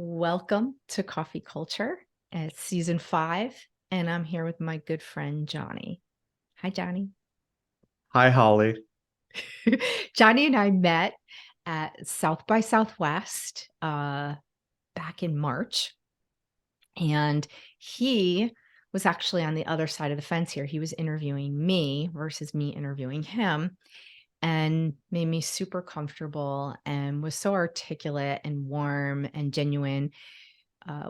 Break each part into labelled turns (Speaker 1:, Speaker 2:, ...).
Speaker 1: Welcome to Coffee Culture. It's season 5, and I'm here with my good friend Johnny. Hi, Johnny.
Speaker 2: Hi, Holly.
Speaker 1: Johnny and I met at South by Southwest back in March, and he was actually on the other side of the fence here. He was interviewing me versus me interviewing him, and made me super comfortable and was so articulate and warm and genuine.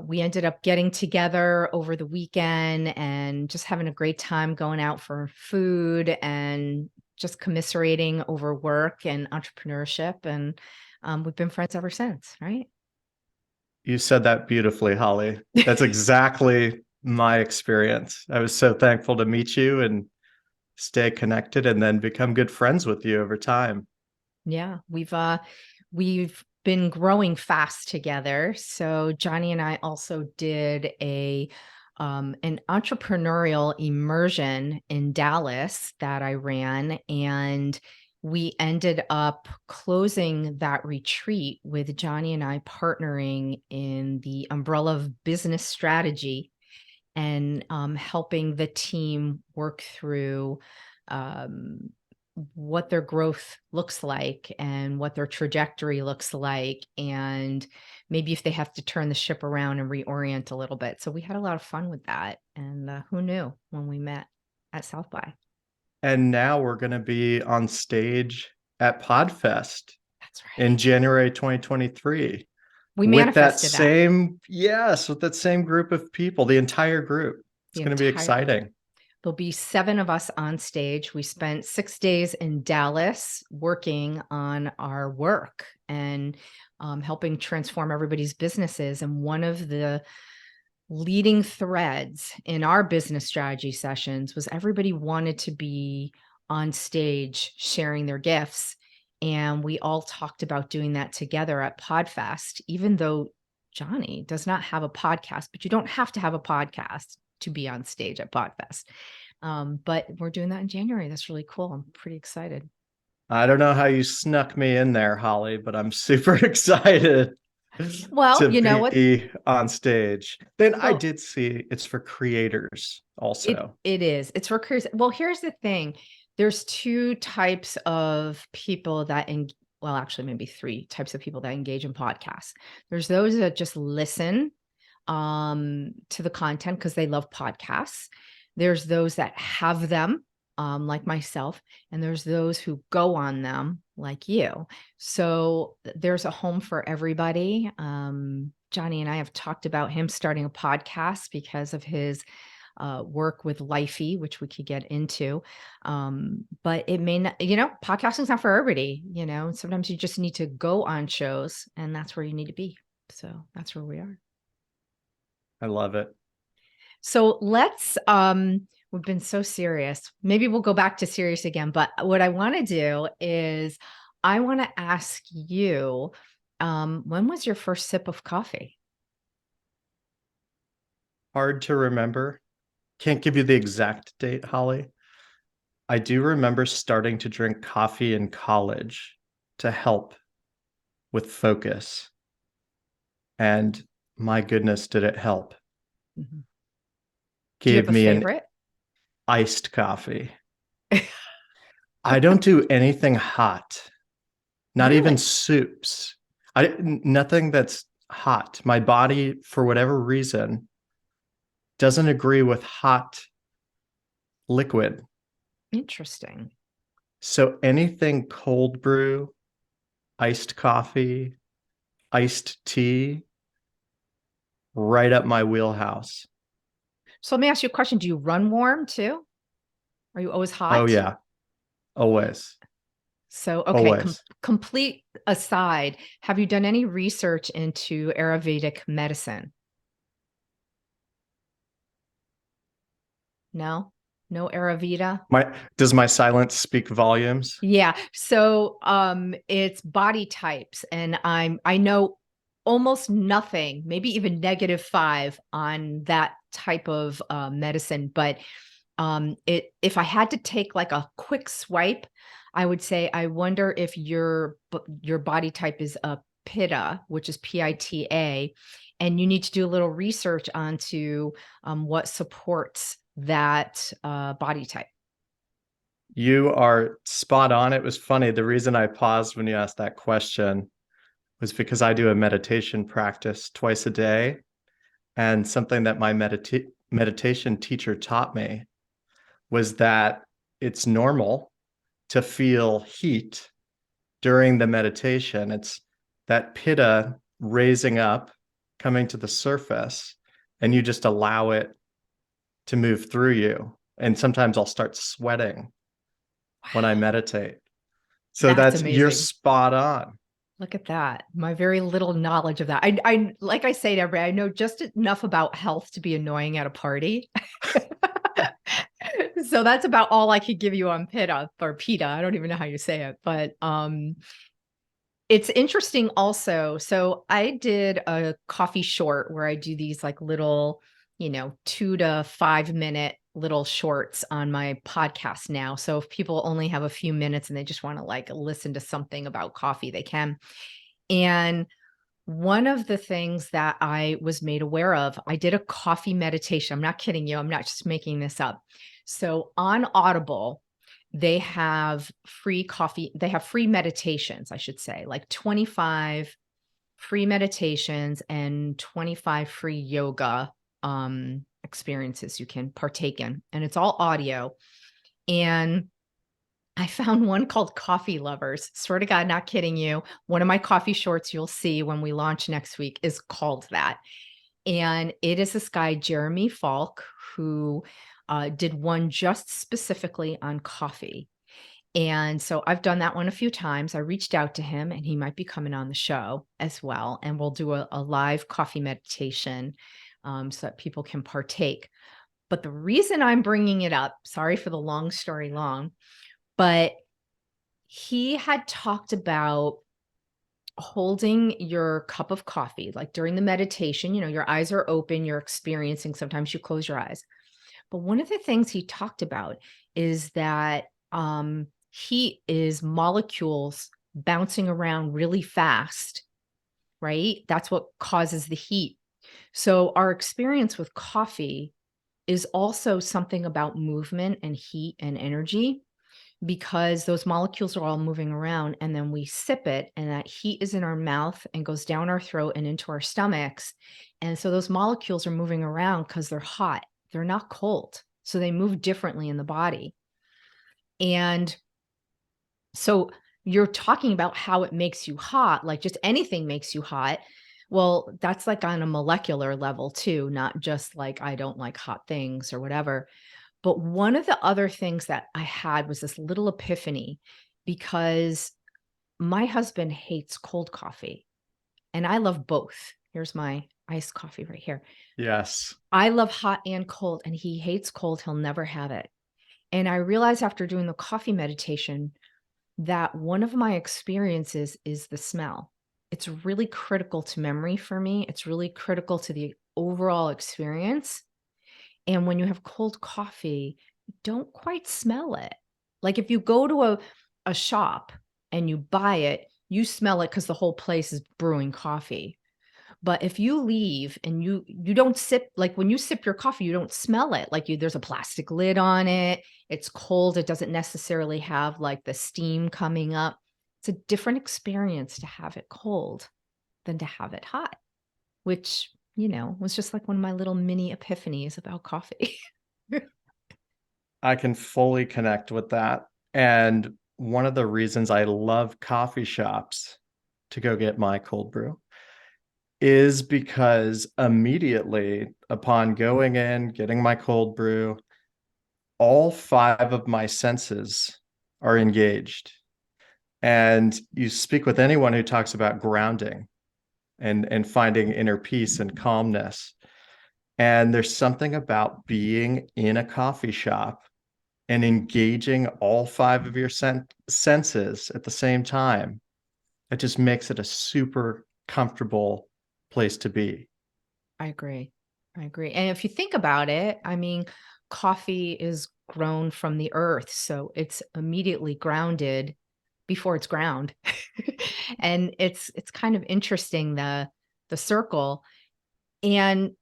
Speaker 1: We ended up getting together over the weekend and just having a great time going out for food and just commiserating over work and entrepreneurship. And we've been friends ever since, right?
Speaker 2: You said that beautifully, Holly. That's exactly my experience. I was so thankful to meet you and stay connected and then become good friends with you over time.
Speaker 1: Yeah, we've been growing fast together. So Johnny and I also did an entrepreneurial immersion in Dallas that I ran, and we ended up closing that retreat with Johnny and I partnering in the umbrella of business strategy and helping the team work through um, what their growth looks like and what their trajectory looks like, and maybe if they have to turn the ship around and reorient a little bit. So we had a lot of fun with that. And who knew when we met at South by?
Speaker 2: And now we're going to be on stage at Podfest
Speaker 1: That's
Speaker 2: in
Speaker 1: right.
Speaker 2: January 2023
Speaker 1: We
Speaker 2: with that
Speaker 1: manifested that.
Speaker 2: same, yes, with that same group of people, the entire group. It's
Speaker 1: The
Speaker 2: going to be
Speaker 1: entire
Speaker 2: exciting.
Speaker 1: There'll be 7 of us on stage. We spent 6 days in Dallas working on our work and helping transform everybody's businesses. And one of the leading threads in our business strategy sessions was everybody wanted to be on stage sharing their gifts. And we all talked about doing that together at Podfest, even though Johnny does not have a podcast, but you don't have to have a podcast to be on stage at Podfest. But we're doing that in January. That's really cool. I'm pretty excited.
Speaker 2: I don't know how you snuck me in there, Holly, but I'm super excited
Speaker 1: Well,
Speaker 2: to
Speaker 1: you know what?
Speaker 2: be on stage. Then I
Speaker 1: Well,
Speaker 2: did see it's for creators
Speaker 1: it
Speaker 2: also.
Speaker 1: it is. It's for careers. Well, here's the thing. There's 2 types of people that well, actually maybe 3 types of people that engage in podcasts. There's those that just listen to the content because they love podcasts. There's those that have them, like myself, and there's those who go on them like you. So there's a home for everybody. Johnny and I have talked about him starting a podcast because of his work with Lifey, which we could get into. But it may not, podcasting's not for everybody, sometimes you just need to go on shows, and that's where you need to be. So that's where we are.
Speaker 2: I love it.
Speaker 1: So we've been so serious. Maybe we'll go back to serious again, but what I want to do is I want to ask you, when was your first sip of coffee?
Speaker 2: Hard to remember. Can't give you the exact date, Holly. I do remember starting to drink coffee in college to help with focus. And my goodness, did it help.
Speaker 1: Mhm. Do you have
Speaker 2: Gave
Speaker 1: a
Speaker 2: me an
Speaker 1: favorite?
Speaker 2: iced coffee. I don't do anything hot, not even
Speaker 1: Really?
Speaker 2: soups. Nothing that's hot. My body, for whatever reason, doesn't agree with hot liquid.
Speaker 1: Interesting.
Speaker 2: So anything cold brew, iced coffee, iced tea, right up my wheelhouse.
Speaker 1: So let me ask you a question. Do you run warm too? Are you always
Speaker 2: Oh
Speaker 1: hot?
Speaker 2: yeah, always,
Speaker 1: So, okay,
Speaker 2: always.
Speaker 1: complete aside, have you done any research into Ayurvedic medicine? No? No Ayurveda?
Speaker 2: My does my silence speak volumes?
Speaker 1: Yeah. So, it's body types, and I know almost nothing, maybe even -5 on that type of medicine, but if I had to take like a quick swipe, I would say I wonder if your body type is a pita, which is PITA, and you need to do a little research onto what supports that body type.
Speaker 2: You are spot on. It was funny. The reason I paused when you asked that question was because I do a meditation practice twice a day. And something that my meditation teacher taught me was that it's normal to feel heat during the meditation. It's that pitta raising up, coming to the surface, and you just allow it to move through you. And sometimes I'll start sweating when I
Speaker 1: Wow,
Speaker 2: meditate. So
Speaker 1: that's
Speaker 2: you're
Speaker 1: amazing.
Speaker 2: spot on.
Speaker 1: Look at that. My very little knowledge of that. I like I say to everybody, I know just enough about health to be annoying at a party. So that's about all I could give you on pitta or pita. I don't even know how you say it, but it's interesting also. So I did a coffee short where I do these like little, 2 to 5 minute little shorts on my podcast now. So if people only have a few minutes and they just want to like listen to something about coffee, they can. And one of the things that I was made aware of, I did a coffee meditation. I'm not kidding you. I'm not just making this up. So on Audible, they have free meditations, I should say, like 25 free meditations and 25 free yoga experiences you can partake in. And it's all audio. And I found one called Coffee Lovers. Swear to God, not kidding you. One of my coffee shorts you'll see when we launch next week is called that. And it is this guy, Jeremy Falk, who did one just specifically on coffee. And so I've done that one a few times. I reached out to him and he might be coming on the show as well. And we'll do a live coffee meditation so that people can partake. But the reason I'm bringing it up, sorry for the long story long, but he had talked about holding your cup of coffee, like during the meditation, your eyes are open, you're experiencing, sometimes you close your eyes. But one of the things he talked about is that heat is molecules bouncing around really fast, right? That's what causes the heat. So our experience with coffee is also something about movement and heat and energy because those molecules are all moving around and then we sip it and that heat is in our mouth and goes down our throat and into our stomachs. And so those molecules are moving around because they're hot. They're not cold. So they move differently in the body. And so you're talking about how it makes you hot, like just anything makes you hot. Well, that's like on a molecular level too, not just like I don't like hot things or whatever. But one of the other things that I had was this little epiphany because my husband hates cold coffee and I love both. Here's my iced coffee right here.
Speaker 2: Yes.
Speaker 1: I love hot and cold and he hates cold. He'll never have it. And I realized after doing the coffee meditation that one of my experiences is the smell. It's really critical to memory for me. It's really critical to the overall experience. And when you have cold coffee, you don't quite smell it. Like if you go to a shop and you buy it, you smell it because the whole place is brewing coffee. But if you leave and you don't sip, like when you sip your coffee, you don't smell it. Like there's a plastic lid on it. It's cold. It doesn't necessarily have like the steam coming up. It's a different experience to have it cold than to have it hot, which, was just like one of my little mini epiphanies about coffee.
Speaker 2: I can fully connect with that. And one of the reasons I love coffee shops to go get my cold brew is because immediately upon going in, getting my cold brew, all five of my senses are engaged. And you speak with anyone who talks about grounding and finding inner peace and calmness. And there's something about being in a coffee shop and engaging all five of your senses at the same time. It just makes it a super comfortable place to be.
Speaker 1: I agree. I agree. And if you think about it, I mean, coffee is grown from the earth, so it's immediately grounded before it's ground. And it's kind of interesting, the circle. And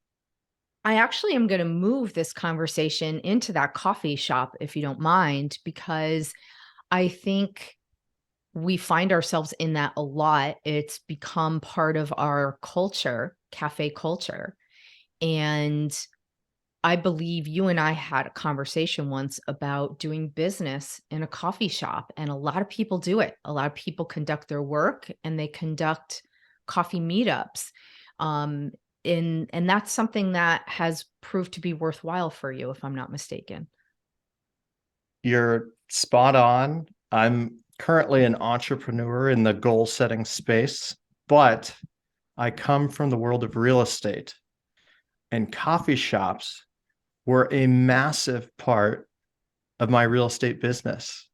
Speaker 1: I actually am going to move this conversation into that coffee shop, if you don't mind, because I think we find ourselves in that a lot. It's become part of our culture, cafe culture. And I believe you and I had a conversation once about doing business in a coffee shop, and a lot of people do it. A lot of people conduct their work and they conduct coffee meetups. Um, and that's something that has proved to be worthwhile for you, if I'm not mistaken.
Speaker 2: You're spot on. I'm currently an entrepreneur in the goal setting space, but I come from the world of real estate, and coffee shops were a massive part of my real estate business.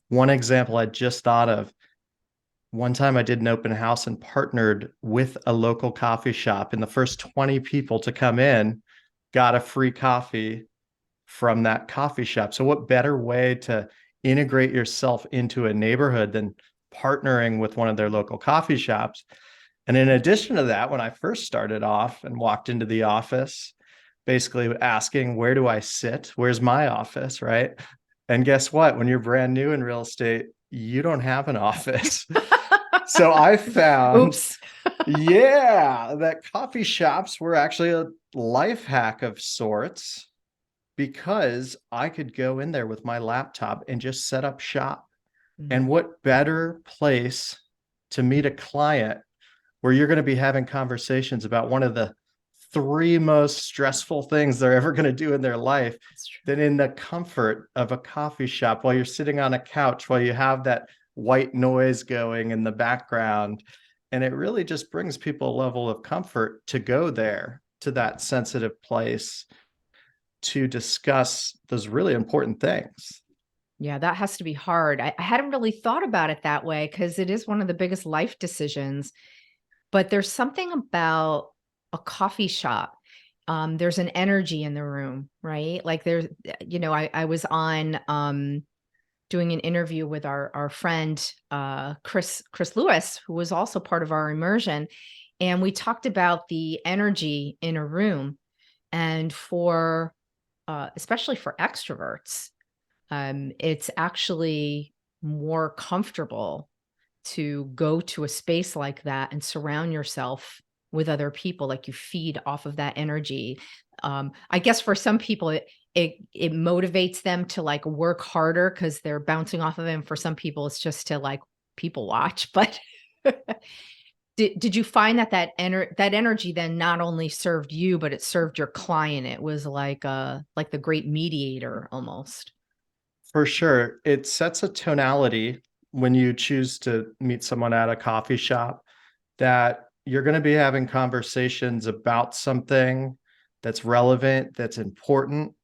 Speaker 2: One example I just thought of, one time I did an open house and partnered with a local coffee shop, and the first 20 people to come in got a free coffee from that coffee shop. So what better way to integrate yourself into a neighborhood than partnering with one of their local coffee shops? And in addition to that, when I first started off and walked into the office, basically asking, where do I sit? Where's my office? Right. And guess what? When you're brand new in real estate, you don't have an office. So I found,
Speaker 1: Oops.
Speaker 2: yeah, that coffee shops were actually a life hack of sorts, because I could go in there with my laptop and just set up shop. And
Speaker 1: Mhm.
Speaker 2: what better place to meet a client where you're going to be having conversations about one of the three most stressful things they're ever going to do in their life
Speaker 1: That's true.
Speaker 2: than in the comfort of a coffee shop while you're sitting on a couch, while you have that white noise going in the background. And it really just brings people a level of comfort to go there to that sensitive place to discuss those really important things.
Speaker 1: Yeah, that has to be hard. I hadn't really thought about it that way because it is one of the biggest life decisions. But there's something about a coffee shop. There's an energy in the room, right? Like there's, I was on doing an interview with our friend Chris Lewis, who was also part of our immersion, and we talked about the energy in a room, and for especially for extroverts, it's actually more comfortable to go to a space like that and surround yourself with other people, like you feed off of that energy. I guess for some people it motivates them to like work harder because they're bouncing off of it. And for some people, it's just to like people watch. But did you find that that energy then not only served you, but it served your client? It was like the great mediator almost.
Speaker 2: For sure. It sets a tonality when you choose to meet someone at a coffee shop that you're going to be having conversations about something that's relevant, that's important,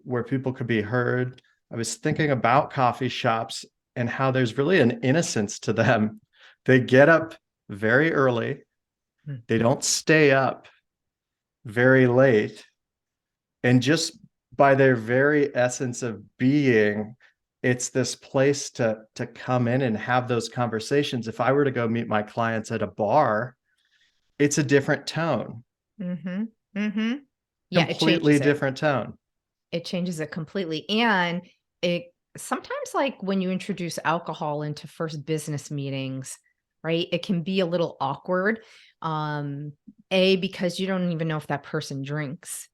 Speaker 2: where people could be heard. I was thinking about coffee shops and how there's really an innocence to them. They get up very early, they
Speaker 1: Mhm.
Speaker 2: don't stay up very late. And just by their very essence of being, it's this place to come in and have those conversations. If I were to go meet my clients at a bar, it's a different tone,
Speaker 1: Mhm. Mhm. Yeah, it
Speaker 2: completely
Speaker 1: changes it.
Speaker 2: different tone.
Speaker 1: It changes it completely, and it sometimes, like, when you introduce alcohol into first business meetings, right, it can be a little awkward, um, A, because you don't even know if that person drinks,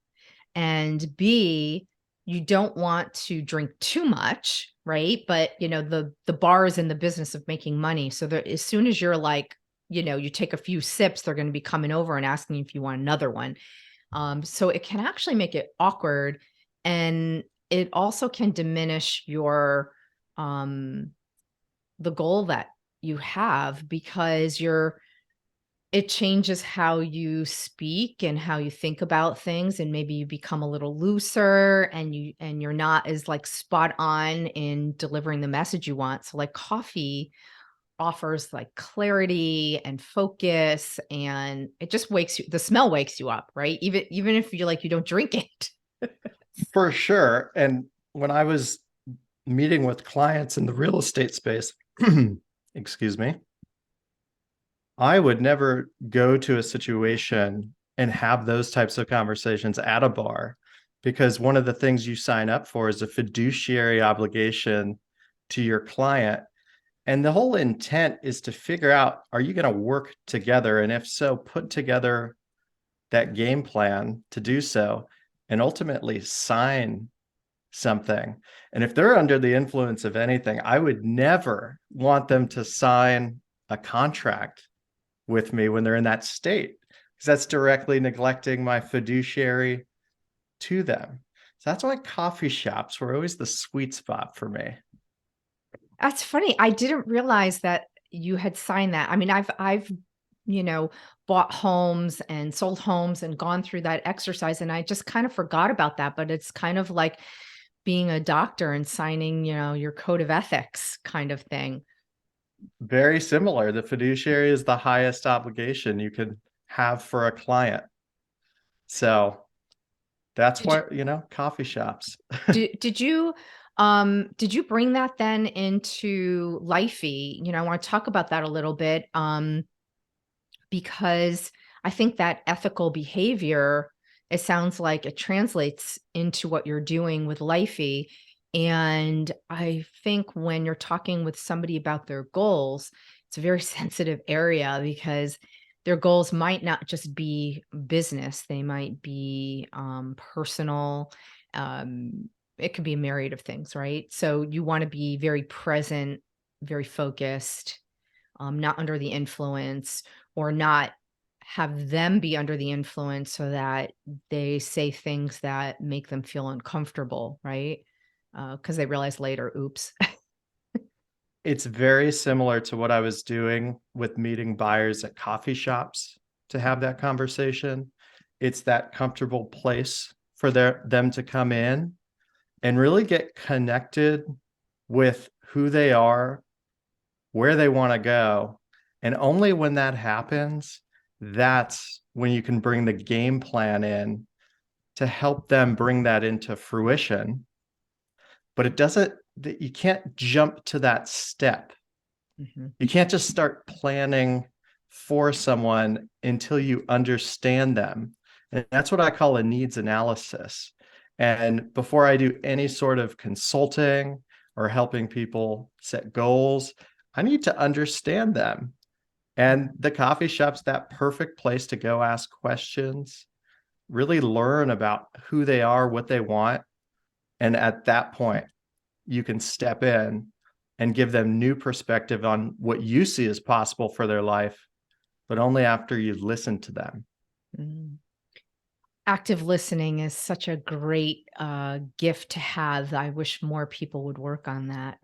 Speaker 1: and B, you don't want to drink too much, right? But, the bar is in the business of making money, so there as soon as you're like, you take a few sips, they're gonna be coming over and asking if you want another one. So it can actually make it awkward, and it also can diminish um the goal that you have because it changes how you speak and how you think about things, and maybe you become a little looser and you're not as like spot on in delivering the message you want. So like coffee offers like clarity and focus, and it just the smell wakes you up, right? Even if you don't drink it.
Speaker 2: For sure. And when I was meeting with clients in the real estate space, excuse me, I would never go to a situation and have those types of conversations at a bar, because one of the things you sign up for is a fiduciary obligation to your client. And the whole intent is to figure out, are you going to work together? And if so, put together that game plan to do so and ultimately sign something. And if they're under the influence of anything, I would never want them to sign a contract with me when they're in that state, because that's directly neglecting my fiduciary to them. So that's why coffee shops were always the sweet spot for me.
Speaker 1: That's funny. I didn't realize that you had signed that. I mean, I've, you know, bought homes and sold homes and gone through that exercise, and I just kind of forgot about that. But it's kind of like being a doctor and signing, your code of ethics kind of thing.
Speaker 2: Very similar. The fiduciary is the highest obligation you can have for a client. So that's
Speaker 1: Did you,
Speaker 2: why, coffee shops.
Speaker 1: did you bring that then into Lifey? I want to talk about that a little bit. Because I think that ethical behavior, it sounds like it translates into what you're doing with Lifey. And I think when you're talking with somebody about their goals, it's a very sensitive area because their goals might not just be business, they might be personal. It could be a myriad of things, right? So you want to be very present, very focused, not under the influence, or not have them be under the influence so that they say things that make them feel uncomfortable, right? Because they realize later, oops.
Speaker 2: It's very similar to what I was doing with meeting buyers at coffee shops to have that conversation. It's that comfortable place for them to come in and really get connected with who they are, where they want to go. And only when that happens, that's when you can bring the game plan in to help them bring that into fruition. But you can't jump to that step.
Speaker 1: Mhm.
Speaker 2: You can't just start planning for someone until you understand them. And that's what I call a needs analysis. And before I do any sort of consulting or helping people set goals, I need to understand them. And the coffee shop's that perfect place to go ask questions, really learn about who they are, what they want. And at that point, you can step in and give them new perspective on what you see as possible for their life, but only after you listen to them.
Speaker 1: Mm. Active listening is such a great gift to have. I wish more people would work on that.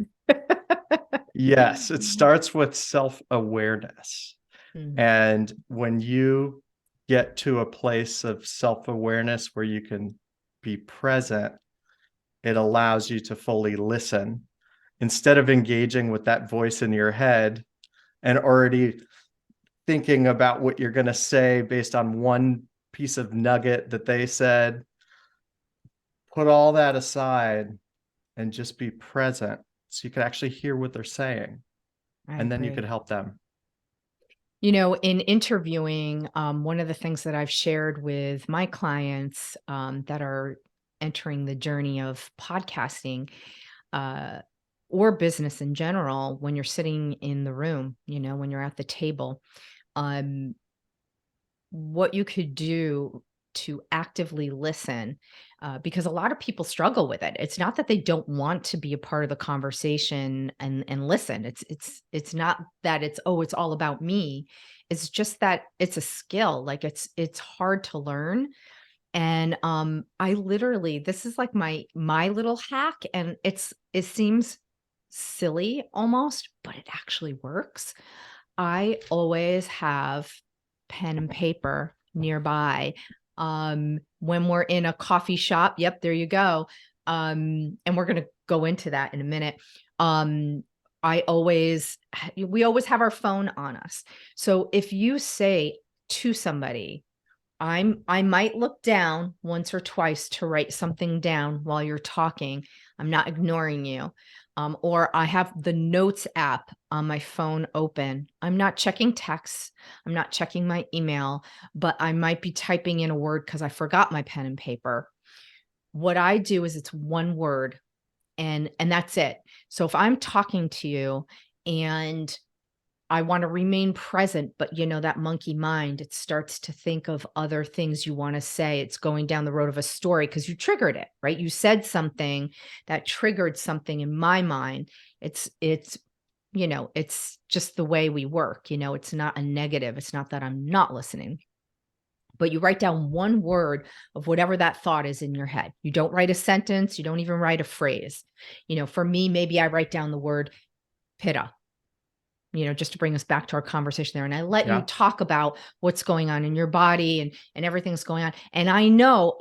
Speaker 2: Yes, it starts with self-awareness.
Speaker 1: Mm.
Speaker 2: And when you get to a place of self-awareness where you can be present, it allows you to fully listen instead of engaging with that voice in your head and already thinking about what you're going to say based on one piece of nugget that they said. Put all that aside and just be present so you can actually hear what they're saying,
Speaker 1: I
Speaker 2: and then you could
Speaker 1: agree.
Speaker 2: help them.
Speaker 1: In interviewing, one of the things that I've shared with my clients that are entering the journey of podcasting uh, or business in general, when you're sitting in the room, when you're at the table, um, what you could do to actively listen, because a lot of people struggle with it. It's not that they don't want to be a part of the conversation and listen. It's not that it's all about me. It's just that it's a skill. Like it's hard to learn. And I literally, this is like my little hack, and it seems silly almost, but it actually works. I always have pen and paper nearby. When we're in a coffee shop, yep, there you go. And we're going to go into that in a minute. Um, we always have our phone on us. So if you say to somebody, I might look down once or twice to write something down while you're talking. I'm not ignoring you. or I have the notes app on my phone open. I'm not checking texts. I'm not checking my email, but I might be typing in a word because I forgot my pen and paper. What I do is it's one word and that's it. So if I'm talking to you and I want to remain present, but that monkey mind, it starts to think of other things you want to say. It's going down the road of a story because you triggered it, right? You said something that triggered something in my mind. It's just the way we work. It's not a negative. It's not that I'm not listening, but you write down one word of whatever that thought is in your head. You don't write a sentence. You don't even write a phrase. For me, maybe I write down the word pitta, just to bring us back to our conversation there. And I let you
Speaker 2: Yeah.
Speaker 1: talk about what's going on in your body and everything's going on. And I know,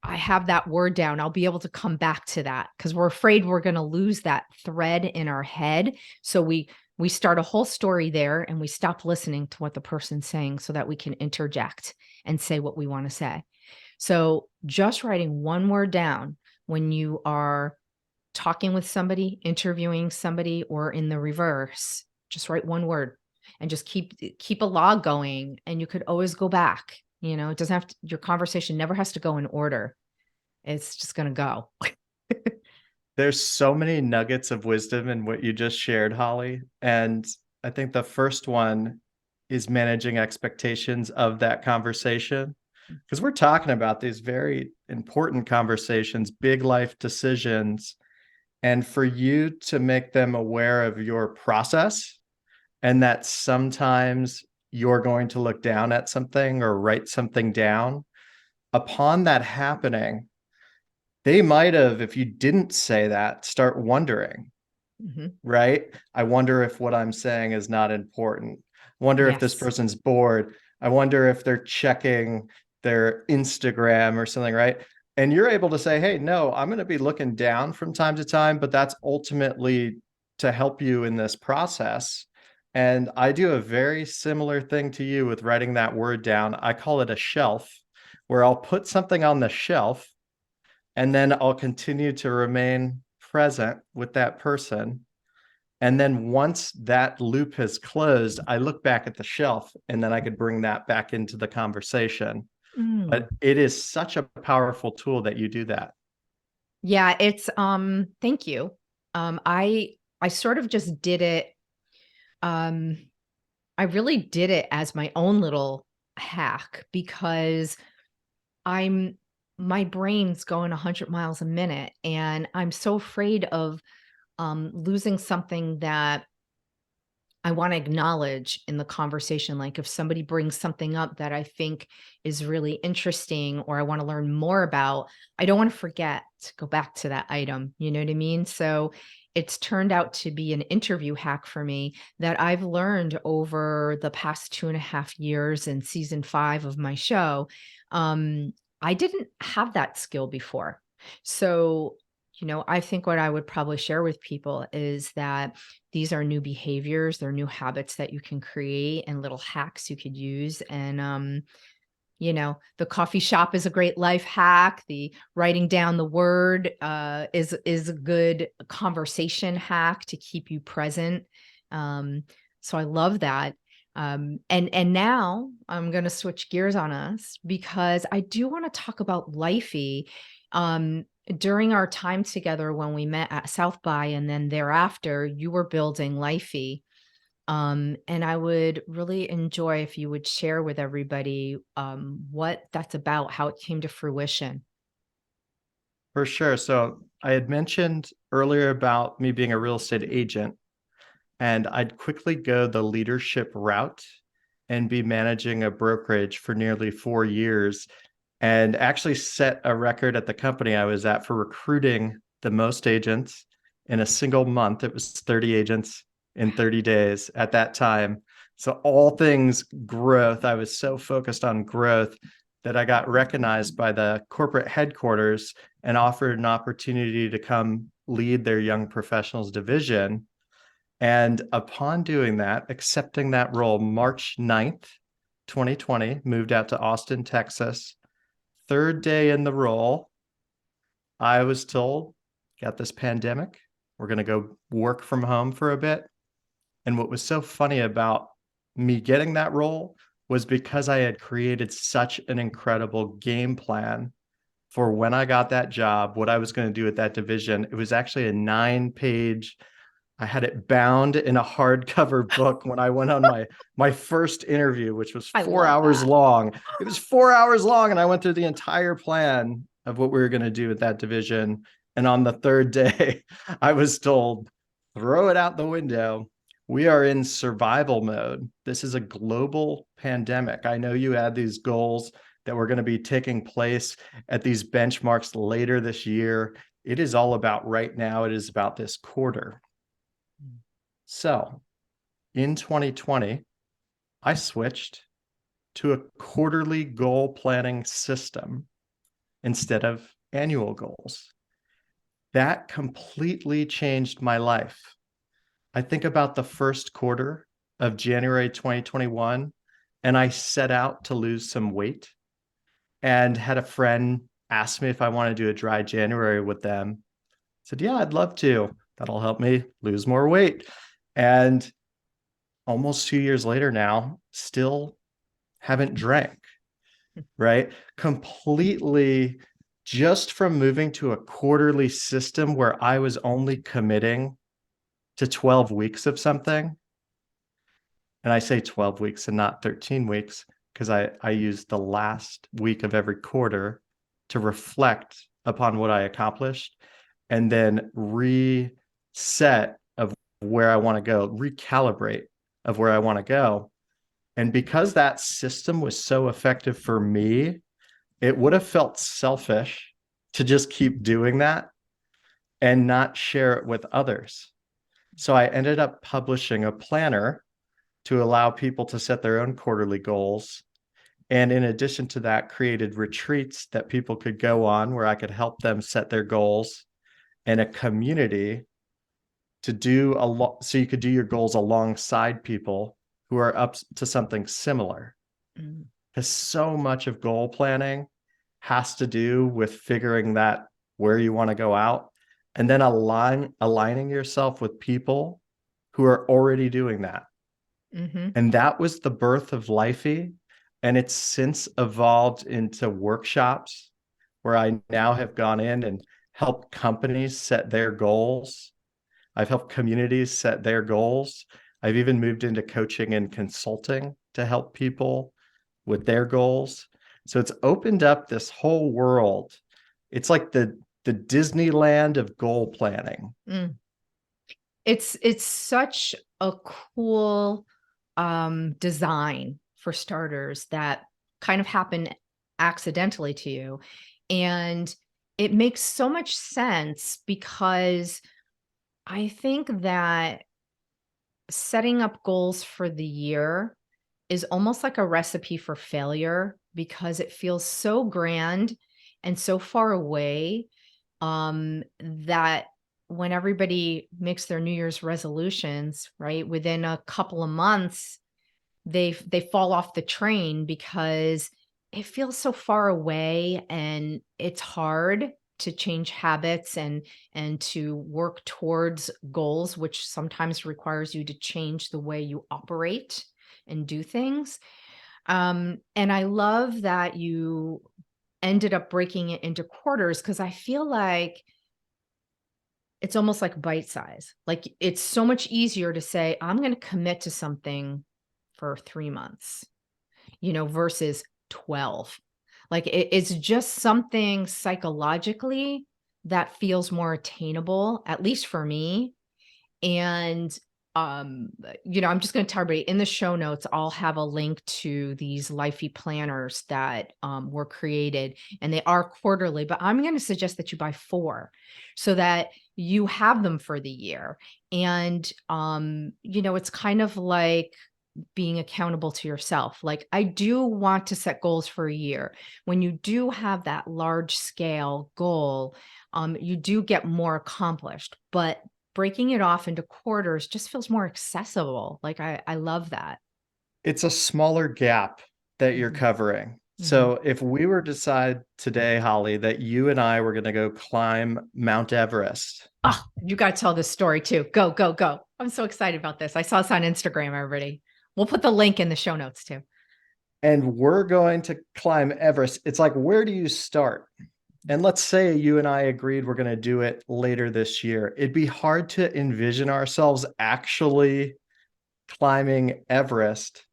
Speaker 1: I have that word down. I'll be able to come back to that because we're afraid we're going to lose that thread in our head. So we start a whole story there and we stop listening to what the person's saying so that we can interject and say what we want to say. So just writing one word down when you are talking with somebody, interviewing somebody, or in the reverse, just write one word and just keep a log going. And you could always go back. It doesn't have to, your conversation never has to go in order. It's just going to go.
Speaker 2: There's so many nuggets of wisdom in what you just shared, Holly. And I think the first one is managing expectations of that conversation. Because we're talking about these very important conversations, big life decisions, and for you to make them aware of your process and that sometimes you're going to look down at something or write something down. Upon that happening, they might have, if you didn't say that, start wondering, right? I wonder if what I'm saying is not important. Wonder if this
Speaker 1: Yes.
Speaker 2: person's bored. I wonder if they're checking their Instagram or something, right? And you're able to say, hey, no, I'm going to be looking down from time to time, but that's ultimately to help you in this process. And I do a very similar thing to you with writing that word down. I call it a shelf, where I'll put something on the shelf and then I'll continue to remain present with that person. And then once that loop has closed, I look back at the shelf and then I could bring that back into the conversation.
Speaker 1: Mm.
Speaker 2: But it is such a powerful tool that you do that.
Speaker 1: Yeah, it's thank you. I sort of just did it. Um I really did it as my own little hack because I'm my brain's going 100 miles a minute and I'm so afraid of losing something that I want to acknowledge in the conversation. Like if somebody brings something up that I think is really interesting or I want to learn more about, I don't want to forget to go back to that item. You know what I mean? So it's turned out to be an interview hack for me that I've learned over the past 2.5 years in season 5 of my show. Um, I didn't have that skill before. So, I think what I would probably share with people is that these are new behaviors, they're new habits that you can create and little hacks you could use. And the coffee shop is a great life hack. The writing down the word is a good conversation hack to keep you present. So I love that. And now I'm going to switch gears on us because I do want to talk about Lifey. During our time together when we met at South by and then thereafter, you were building Lifey. And I would really enjoy if you would share with everybody what that's about, how it came to fruition.
Speaker 2: For sure. So I had mentioned earlier about me being a real estate agent, and I'd quickly go the leadership route and be managing a brokerage for nearly 4 years and actually set a record at the company I was at for recruiting the most agents in a single month. It was 30 agents in 30 days at that time. So all things growth, I was so focused on growth that I got recognized by the corporate headquarters and offered an opportunity to come lead their young professionals division. And upon doing that, accepting that role, March 9th, 2020, moved out to Austin, Texas. Third day in the role, I was told, got this pandemic, We're going to go work from home for a bit. And what was so funny about me getting that role was because I had created such an incredible game plan for when I got that job, what I was going to do at that division. It was actually a 9-page. I had it bound in a hardcover book when I went on my first interview, which was
Speaker 1: I
Speaker 2: 4 hours
Speaker 1: love
Speaker 2: long. It was 4 hours long, and I went through the entire plan of what we were going to do at that division. And on the third day, I was told, throw it out the window. We are in survival mode. This is a global pandemic. I know you had these goals that were going to be taking place at these benchmarks later this year. It is all about right now. It is about this quarter. So in 2020, I switched to a quarterly goal planning system instead of annual goals. That completely changed my life. I think about the first quarter of January 2021, and I set out to lose some weight and had a friend ask me if I want to do a dry January with them. I said, yeah, I'd love to. That'll help me lose more weight. And almost 2 years later now, still haven't drank, right? Completely just from moving to a quarterly system where I was only committing to 12 weeks of something. And I say 12 weeks and not 13 weeks because I use the last week of every quarter to reflect upon what I accomplished and then reset of where I want to go, recalibrate of where I want to go. And because that system was so effective for me, it would have felt selfish to just keep doing that and not share it with others. So I ended up publishing a planner to allow people to set their own quarterly goals. And in addition to that, created retreats that people could go on where I could help them set their goals and a community to do a lot. So you could do your goals alongside people who are up to something similar.
Speaker 1: Mm.
Speaker 2: Because so much of goal planning has to do with figuring that where you want to go out and then aligning yourself with people who are already doing that.
Speaker 1: Mm-hmm.
Speaker 2: And that was the birth of Lifey. And it's since evolved into workshops where I now have gone in and helped companies set their goals. I've helped communities set their goals. I've even moved into coaching and consulting to help people with their goals. So it's opened up this whole world. It's like the Disneyland of goal planning.
Speaker 1: Mm. It's such a cool design for starters that kind of happened accidentally to you. And it makes so much sense because I think that setting up goals for the year is almost like a recipe for failure because it feels so grand and so far away that when everybody makes their New Year's resolutions, right, within a couple of months, they fall off the train because it feels so far away and it's hard to change habits and to work towards goals, which sometimes requires you to change the way you operate and do things. And I love that you ended up breaking it into quarters because I feel like it's almost like bite size. Like it's so much easier to say, I'm going to commit to something for 3 months, versus 12. Like it's just something psychologically that feels more attainable, at least for me. And I'm just going to tell everybody in the show notes, I'll have a link to these Lifey planners that were created, and they are quarterly, but I'm going to suggest that you buy 4 so that you have them for the year. And it's kind of like being accountable to yourself. Like I do want to set goals for a year. When you do have that large scale goal, you do get more accomplished, but breaking it off into quarters just feels more accessible. Like I love that.
Speaker 2: It's a smaller gap that you're
Speaker 1: Mhm.
Speaker 2: covering.
Speaker 1: Mhm.
Speaker 2: So if we were to decide today, Holly, that you and I were going to go climb Mount Everest,
Speaker 1: Oh, you got to tell this story too. Go, go, go. I'm so excited about this. I saw this on Instagram already. We'll put the link in the show notes too.
Speaker 2: and we're going to climb Everest, it's like, where do you start? And let's say you and I agreed we're going to do it later this year. It'd be hard to envision ourselves actually climbing Everest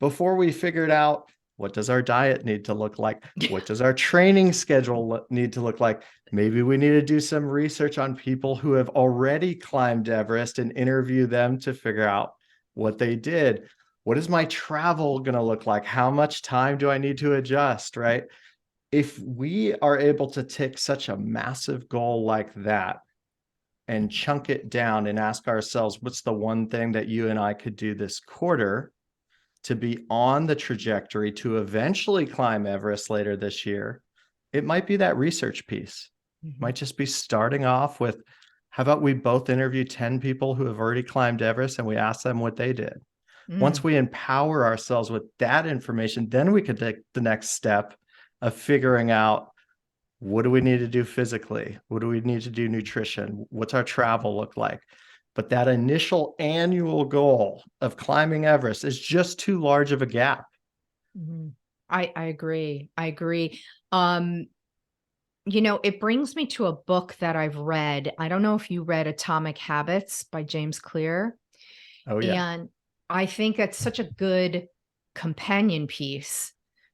Speaker 2: before we figured out what does our diet need to look like? What does our training schedule need to look like? Maybe we need to do some research on people who have already climbed Everest and interview them to figure out what they did. What is my travel going to look like? How much time do I need to adjust, right? If we are able to take such a massive goal like that and chunk it down and ask ourselves, what's the one thing that you and I could do this quarter to be on the trajectory to eventually climb Everest later this year? It might be that research piece. It
Speaker 1: Mhm.
Speaker 2: might just be starting off with, how about we both interview 10 people who have already climbed Everest and we ask them what they did? Once
Speaker 1: Mm,
Speaker 2: we empower ourselves with that information, then we could take the next step of figuring out, what do we need to do physically? What do we need to do nutrition? What's our travel look like? But that initial annual goal of climbing Everest is just too large of a gap.
Speaker 1: mhm. I agree. I agree. Um, you know, it brings me to a book that I've read. I don't know if you read Atomic Habits by James Clear.
Speaker 2: Oh, yeah.
Speaker 1: And I think that's such a good companion piece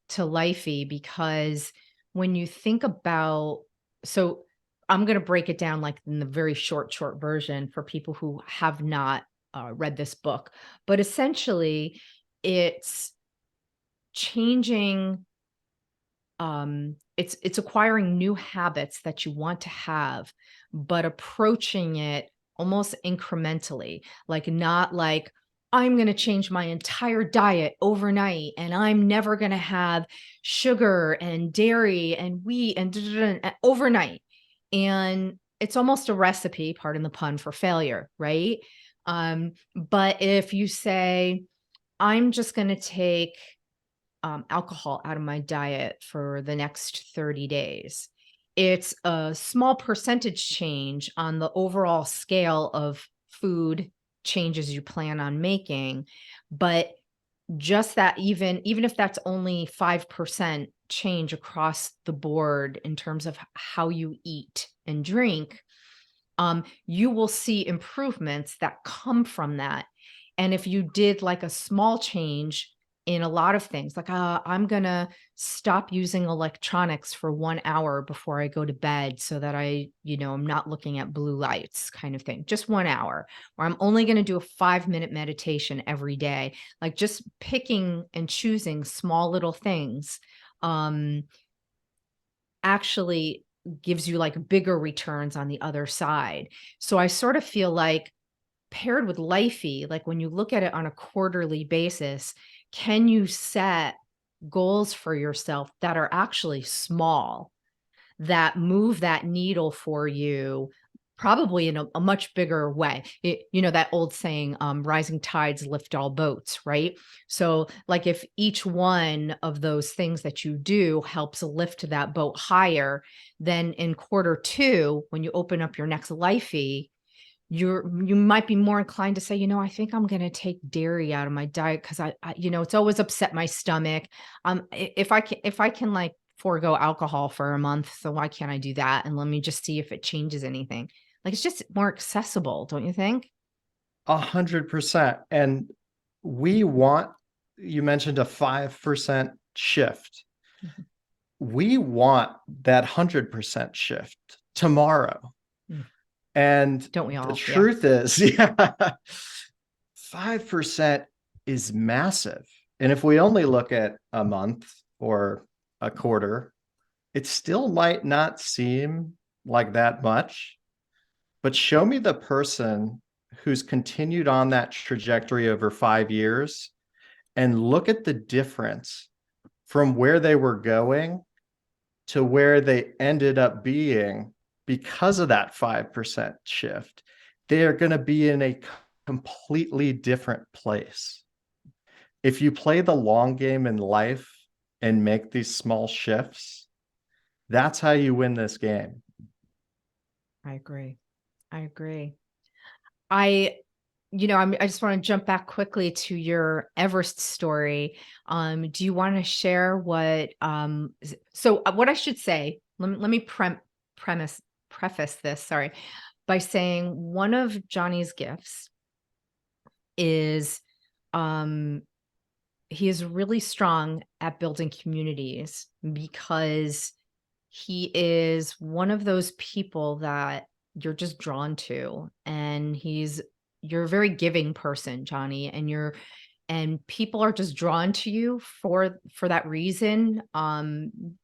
Speaker 1: to Lifey because when you think about, so I'm going to break it down like in the very short version for people who have not read this book. But essentially, it's changing, it's acquiring new habits that you want to have, but approaching it almost incrementally, like not like I'm going to change my entire diet overnight and I'm never going to have sugar and dairy and wheat and overnight. And it's almost a recipe, pardon the pun, for failure, right? But if you say I'm just going to take alcohol out of my diet for the next 30 days. It's a small percentage change on the overall scale of food changes you plan on making, but just that, even if that's only 5% change across the board in terms of how you eat and drink, you will see improvements that come from that. And if you did like a small change in a lot of things, like I'm going to stop using electronics for 1 hour before I go to bed so that I'm not looking at blue lights kind of thing, just 1 hour, or I'm only going to do a 5-minute meditation every day, like just picking and choosing small little things. Um, Actually gives you like bigger returns on the other side. So I sort of feel like paired with Lifey, like when you look at it on a quarterly basis, can you set goals for yourself that are actually small, that move that needle for you probably in a much bigger way. That old saying, rising tides lift all boats, right? So like if each one of those things that you do helps lift that boat higher, then in quarter two, when you open up your next Lifey, you might be more inclined to say, I think I'm going to take dairy out of my diet because it's always upset my stomach. If I can like forego alcohol for a month, so why can't I do that? And let me just see if it changes anything. Like it's just more accessible, don't you think?
Speaker 2: 100%. And we want, you mentioned a 5% shift.
Speaker 1: Mhm.
Speaker 2: We want that 100% shift tomorrow.
Speaker 1: Mm.
Speaker 2: And
Speaker 1: Don't we
Speaker 2: the
Speaker 1: all? Yeah.
Speaker 2: truth is, yeah, 5% is massive. And if we only look at a month or a quarter, it still might not seem like that much. But show me the person who's continued on that trajectory over 5 years and look at the difference from where they were going to where they ended up being because of that 5% shift. They are going to be in a completely different place. If you play the long game in life, and make these small shifts, that's how you win this game.
Speaker 1: I agree. I agree. I just want to jump back quickly to your Everest story. Do you want to share what I should say? Let me preface this, sorry, by saying one of Johnny's gifts is, um, he is really strong at building communities because he is one of those people that you're just drawn to, and you're a very giving person, Johnny, and people are just drawn to you for that reason.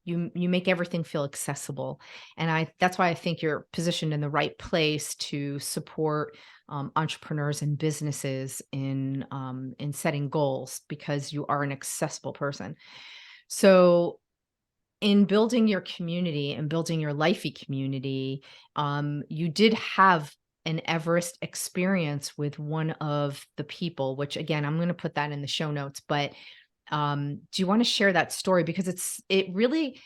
Speaker 1: You make everything feel accessible, and that's why I think you're positioned in the right place to support entrepreneurs and businesses in setting goals, because you are an accessible person. So in building your community and building your Lifey community, you did have an Everest experience with one of the people, which again, I'm going to put that in the show notes. But do you want to share that story? Because it really,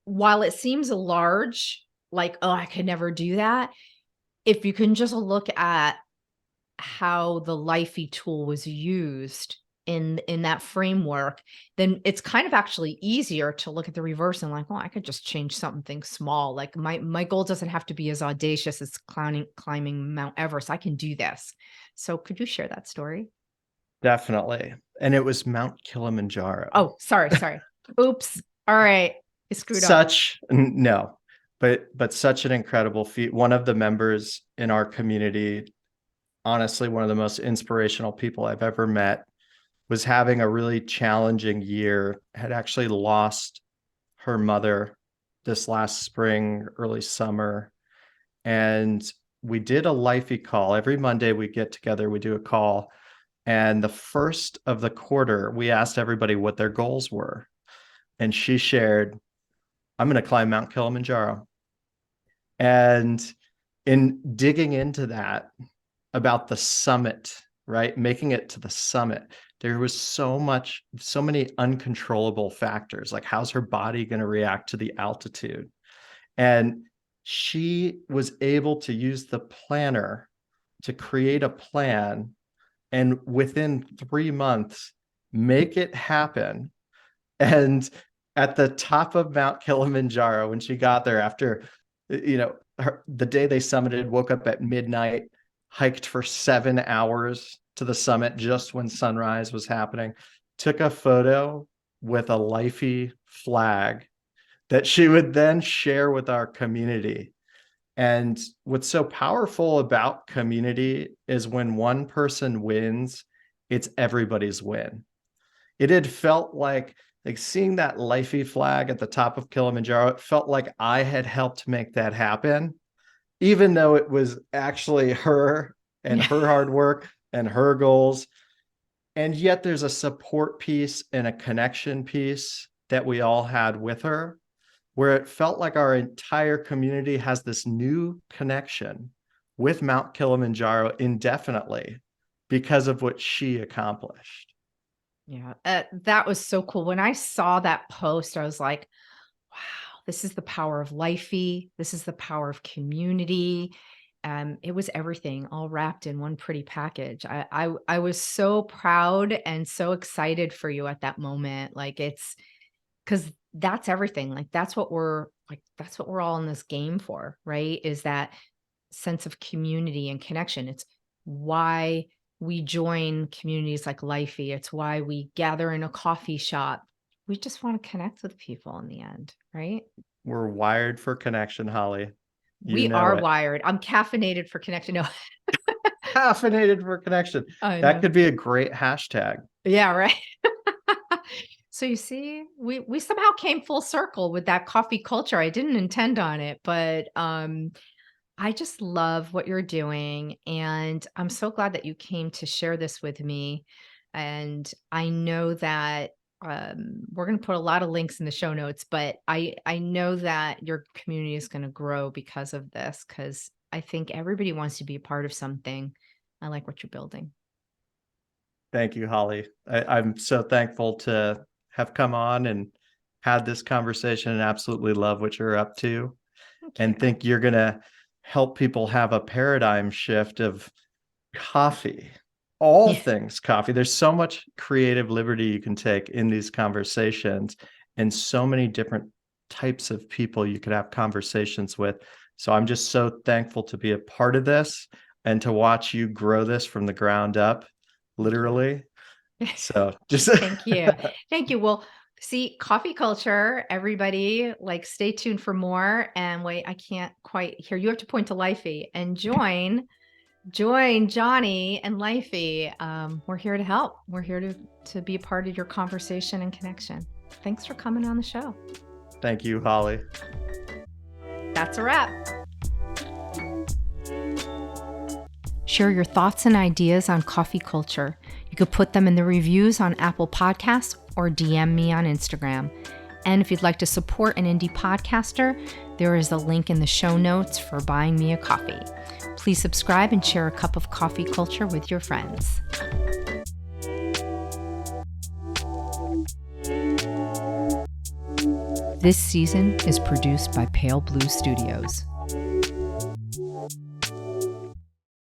Speaker 1: while it seems large, like, oh, I could never do that. If you can just look at how the Lifey tool was used in that framework, then it's kind of actually easier to look at the reverse and like, well, I could just change something small. Like my goal doesn't have to be as audacious as climbing Mount Everest. I can do this. So could you share that story?
Speaker 2: Definitely. And it was Mount Kilimanjaro.
Speaker 1: Oh, sorry. Oops. All right. I screwed up.
Speaker 2: No, but such an incredible feat. One of the members in our community, honestly, one of the most inspirational people I've ever met, was having a really challenging year, had actually lost her mother this last spring, early summer. And we did a Lifey call. Every Monday we get together, we do a call. And the first of the quarter, we asked everybody what their goals were. And she shared, I'm going to climb Mount Kilimanjaro. And in digging into that about the summit, right? Making it to the summit, there was so many uncontrollable factors. Like, how's her body going to react to the altitude? And she was able to use the planner to create a plan, and within 3 months, make it happen. And at the top of Mount Kilimanjaro, when she got there after, the day they summited, woke up at midnight, hiked for 7 hours to the summit just when sunrise was happening, took a photo with a Lifey flag that she would then share with our community. And what's so powerful about community is when one person wins, it's everybody's win. It had felt like seeing that Lifey flag at the top of Kilimanjaro, it felt like I had helped make that happen, even though it was actually her and her hard work and her goals. And yet there's a support piece and a connection piece that we all had with her, where it felt like our entire community has this new connection with Mount Kilimanjaro indefinitely because of what she accomplished.
Speaker 1: Yeah, that was so cool. When I saw that post, I was like, wow, this is the power of Lifey. This is the power of community. It was everything all wrapped in one pretty package. I was so proud and so excited for you at that moment. Like, it's because that's everything. Like, that's what we're all in this game for, right? Is that sense of community and connection. It's why we join communities like Lifey. It's why we gather in a coffee shop. We just want to connect with people in the end, right?
Speaker 2: We're wired for connection, Holly. You
Speaker 1: We
Speaker 2: know
Speaker 1: are
Speaker 2: it.
Speaker 1: wired. I'm caffeinated for connection. No,
Speaker 2: Caffeinated for connection.
Speaker 1: I
Speaker 2: That
Speaker 1: know.
Speaker 2: could be a great hashtag.
Speaker 1: Yeah, right. So you see, we somehow came full circle with that coffee culture. I didn't intend on it, but I just love what you're doing, and I'm so glad that you came to share this with me. And I know that we're going to put a lot of links in the show notes, but I know that your community is going to grow because of this, because I think everybody wants to be a part of something. I like what you're building.
Speaker 2: Thank you, Holly. I'm so thankful to have come on and had this conversation and absolutely love what you're up to,
Speaker 1: Thank
Speaker 2: and
Speaker 1: you.
Speaker 2: think you're going to help people have a paradigm shift of coffee, all
Speaker 1: Yeah.
Speaker 2: things coffee. There's so much creative liberty you can take in these conversations, and so many different types of people you could have conversations with. So I'm just so thankful to be a part of this and to watch you grow this from the ground up, literally. So just
Speaker 1: Thank you. Thank you. Well, see, coffee culture, everybody, like, stay tuned for more. And wait, I can't quite hear. You have to point to Lifey and join Johnny and Lifey. We're here to help. We're here to be a part of your conversation and connection. Thanks for coming on the show.
Speaker 2: Thank you, Holly.
Speaker 1: That's a wrap. Share your thoughts and ideas on coffee culture. You could put them in the reviews on Apple Podcasts or DM me on Instagram. And if you'd like to support an indie podcaster, there is a link in the show notes for buying me a coffee. Please subscribe and share a cup of coffee culture with your friends. This season is produced by Pale Blue Studios.